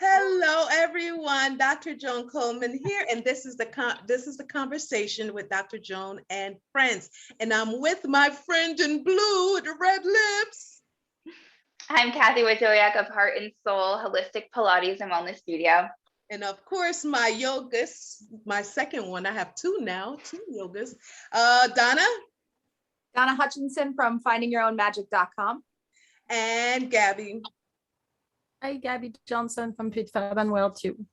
Hello, everyone. Dr. Joan Coleman here, and this is the conversation with Dr. Joan and friends. And I'm with my friend in blue with the red lips. I'm Cathy Wdowiak of Heart and Soul Holistic Pilates and Wellness Studio. And of course, my yogas, my second one. I have two now, two yogas. Donna Hutchinson from findingyourownmagic.com. And Gabi. Hi, Gabi Johnson from fitfabandwelltube.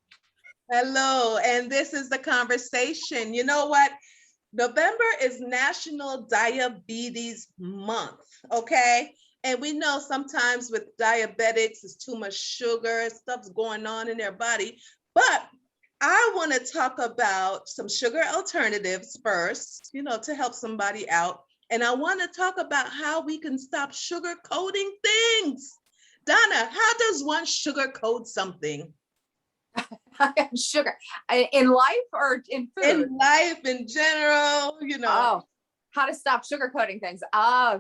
Hello, and this is the conversation. You know what? November is National Diabetes Month, okay? And we know sometimes with diabetics, it's too much sugar, stuff's going on in their body. But I want to talk about some sugar alternatives first, to help somebody out. And I want to talk about how we can stop sugar coating things. Donna, how does one sugarcoat something? Sugar in life or in food? In life, in general, Oh, how to stop sugarcoating things. I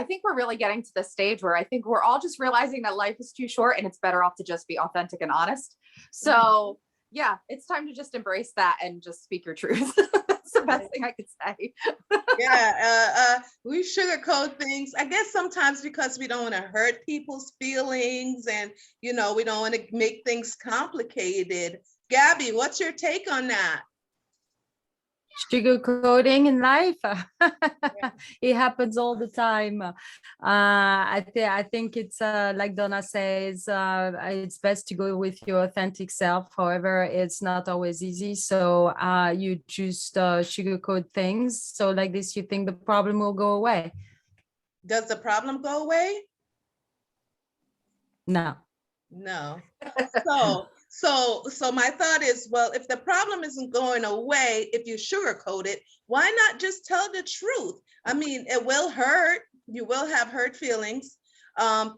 think we're really getting to the stage where I think we're all just realizing that life is too short and it's better off to just be authentic and honest. So yeah, it's time to just embrace that and just speak your truth. That's the best thing I could say. We sugarcoat things, I guess sometimes because we don't want to hurt people's feelings and, we don't want to make things complicated. Gabi, what's your take on that? Sugarcoating in life, it happens all the time. I think it's like Donna says, it's best to go with your authentic self. However, it's not always easy. So you just sugarcoat things. So like this, you think the problem will go away. Does the problem go away? No. So my thought is, well, if the problem isn't going away, if you sugarcoat it, why not just tell the truth? I mean, it will hurt. You will have hurt feelings.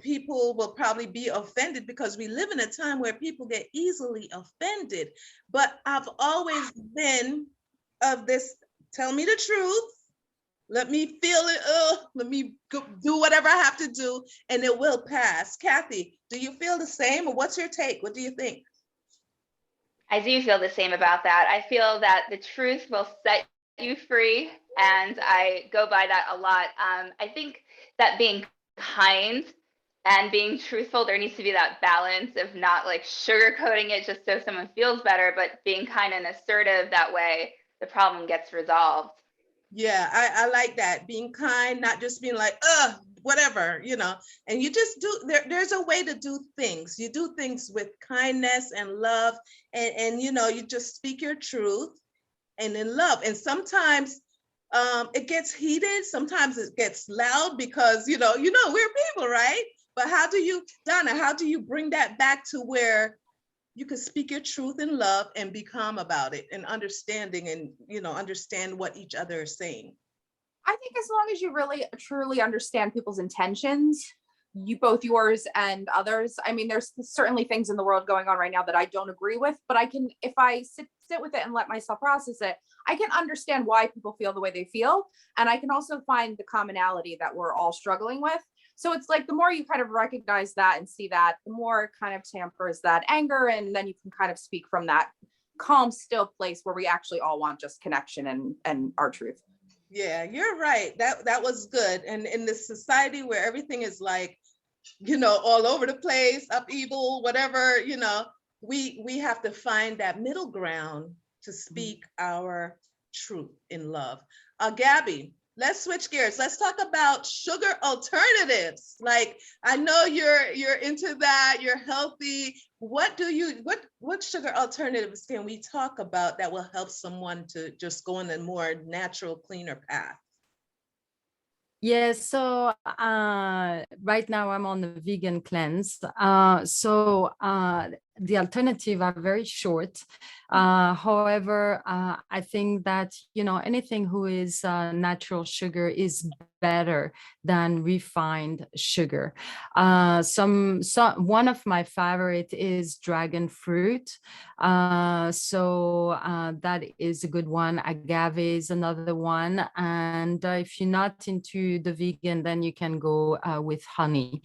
People will probably be offended because we live in a time where people get easily offended. But I've always been of this, tell me the truth. Let me feel it. Let me go do whatever I have to do, and it will pass. Cathy, do you feel the same, or what's your take? What do you think? I do feel the same about that. I feel that the truth will set you free, and I go by that a lot. I think that being kind and being truthful, there needs to be that balance of not like sugarcoating it just so someone feels better, but being kind and assertive. That way the problem gets resolved. Yeah, I like that. Being kind, not just being like, whatever, and you just do, there's a way to do things. You do things with kindness and love, and you just speak your truth and in love. And sometimes it gets heated, sometimes it gets loud because, we're people, right? But Donna, how do you bring that back to where you can speak your truth in love and be calm about it and understanding and, understand what each other is saying? I think as long as you really truly understand people's intentions, both yours and others. I mean, there's certainly things in the world going on right now that I don't agree with, but I can, if I sit with it and let myself process it, I can understand why people feel the way they feel. And I can also find the commonality that we're all struggling with. So it's like the more you kind of recognize that and see that, the more it kind of tempers that anger. And then you can kind of speak from that calm, still place where we actually all want just connection and our truth. Yeah, you're right. That was good. And in this society where everything is like, all over the place, upheaval, whatever, we have to find that middle ground to speak our truth in love. Gabi, let's switch gears. Let's talk about sugar alternatives. Like, I know you're into that, you're healthy. What sugar alternatives can we talk about that will help someone to just go on a more natural, cleaner path? Yeah, so right now I'm on the vegan cleanse. The alternative are very short. However, I think that, anything who is natural sugar is better than refined sugar. One of my favorite is dragon fruit. That is a good one. Agave is another one. And if you're not into the vegan, then you can go with honey.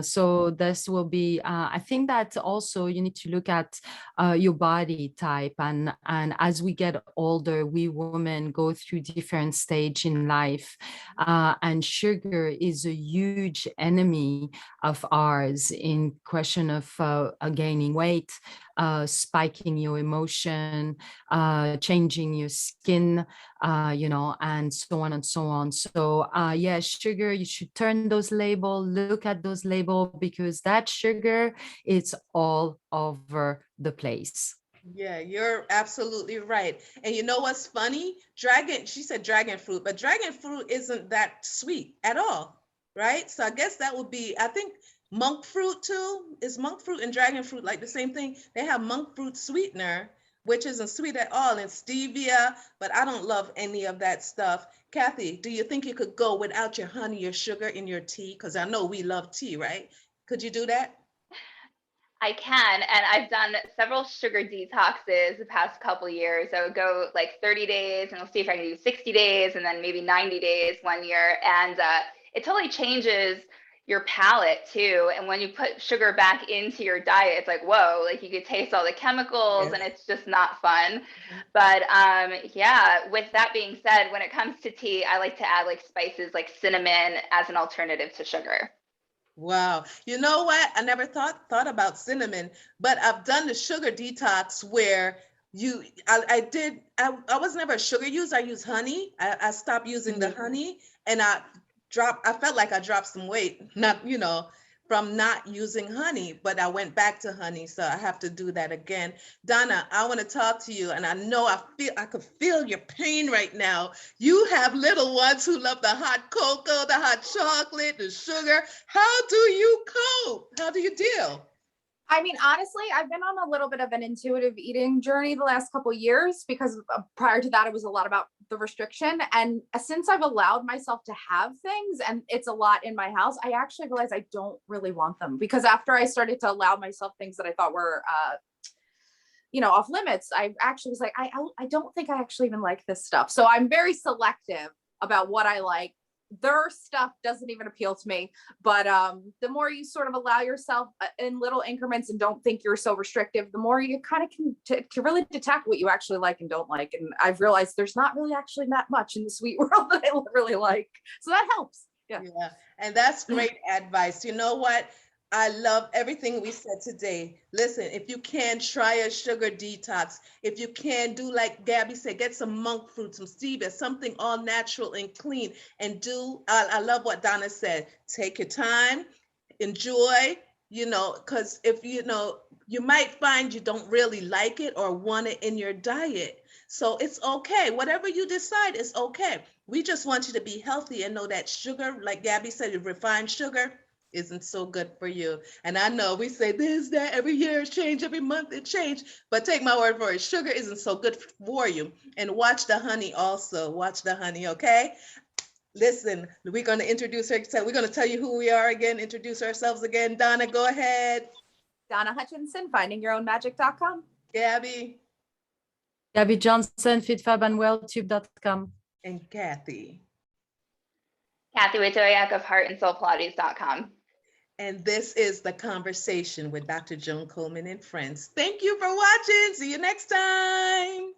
So this will be, I think that also you need to look at your body type. And as we get older, we women go through different stage in life. And sugar is a huge enemy of ours in question of gaining weight, spiking your emotion, changing your skin, and so on and so on. So yeah, sugar, you should turn those labels, look at those labels, because that sugar, it's all over the place. Yeah, you're absolutely right. And you know what's funny? She said dragon fruit, but dragon fruit isn't that sweet at all, right? So I guess that would be, I think monk fruit too. Is monk fruit and dragon fruit like the same thing? They have monk fruit sweetener, which isn't sweet at all, and stevia, but I don't love any of that stuff. Cathy, do you think you could go without your honey or sugar in your tea? Because I know we love tea, right? Could you do that? I can, and I've done several sugar detoxes the past couple years. I would go like 30 days, and we'll see if I can do 60 days, and then maybe 90 days one year. And it totally changes your palate too. And when you put sugar back into your diet, it's like, whoa, like you could taste all the chemicals, and it's just not fun. But yeah, with that being said, when it comes to tea, I like to add like spices like cinnamon as an alternative to sugar. Wow. You know what? I never thought about cinnamon, but I've done the sugar detox where I was never a sugar user. I use honey. I stopped using the honey, and I felt like I dropped some weight, not, from not using honey, but I went back to honey. So I have to do that again. Donna, I want to talk to you, and I know I could feel your pain right now. You have little ones who love the hot cocoa, the hot chocolate, the sugar. How do you cope? How do you deal? I mean, honestly, I've been on a little bit of an intuitive eating journey the last couple of years, because prior to that, it was a lot about the restriction. And since I've allowed myself to have things, and it's a lot in my house, I actually realized I don't really want them, because after I started to allow myself things that I thought were, off limits, I actually was like, I don't think I actually even like this stuff. So I'm very selective about what I like. Their stuff doesn't even appeal to me, but the more you sort of allow yourself in little increments and don't think you're so restrictive, the more you kind of can really detect what you actually like and don't like. And I've realized there's not really actually that much in the sweet world that I really like, so that helps. Yeah, and that's great advice. You know what? I love everything we said today. Listen, if you can, try a sugar detox. If you can, do like Gabi said, get some monk fruit, some stevia, something all natural and clean. And I love what Donna said. Take your time, enjoy, because if you might find you don't really like it or want it in your diet. So it's okay. Whatever you decide is okay. We just want you to be healthy and know that sugar, like Gabi said, refined sugar isn't so good for you. And I know we say this, that, every year it change, every month it change, but take my word for it, sugar isn't so good for you. And watch the honey also, watch the honey, okay? Listen, we're going to introduce her. We're going to tell you who we are again, introduce ourselves again. Donna, go ahead. Donna Hutchinson, findingyourownmagic.com. Gabi. Gabi Johnson, fitfabandwelltube.com. And Cathy. Cathy Wdowiak of heartnsoulpilates.com. And this is The Conversation with Dr. Joan Coleman and friends. Thank you for watching. See you next time.